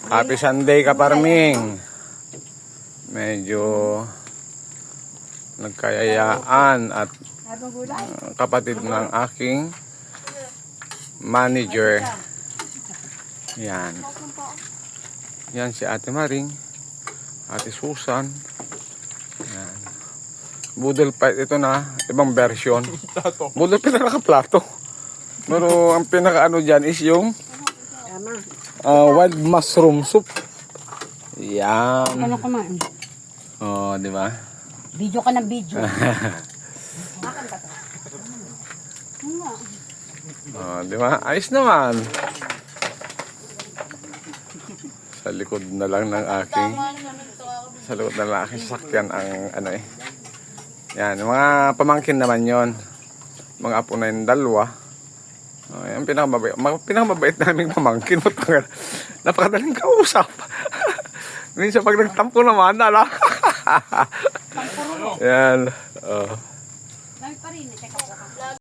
Happy Sunday ka, Parming. Medyo nagkayayaan at kapatid ng aking manager. Yan. Yan si Ate Maring, Ate Susan. Yan. Budol fight ito na, ibang version. Budol fight na nakaplato. Pero ang pinaka-ano dyan is yung wild mushroom soup. Yan. Ano kumain? Oh, di ba? Video ka ng video. Oh, di ba? Ayos naman. Sa likod na lang ng aking sasakyan ang ano eh. Yan, mga pamangkin naman yon. Mga apo na yung dalawa. Oh, yan, pinakamabait naming pamangkin. Napakadaling kausap. Minsan pag nagtampo naman, ala. Yan. Oh.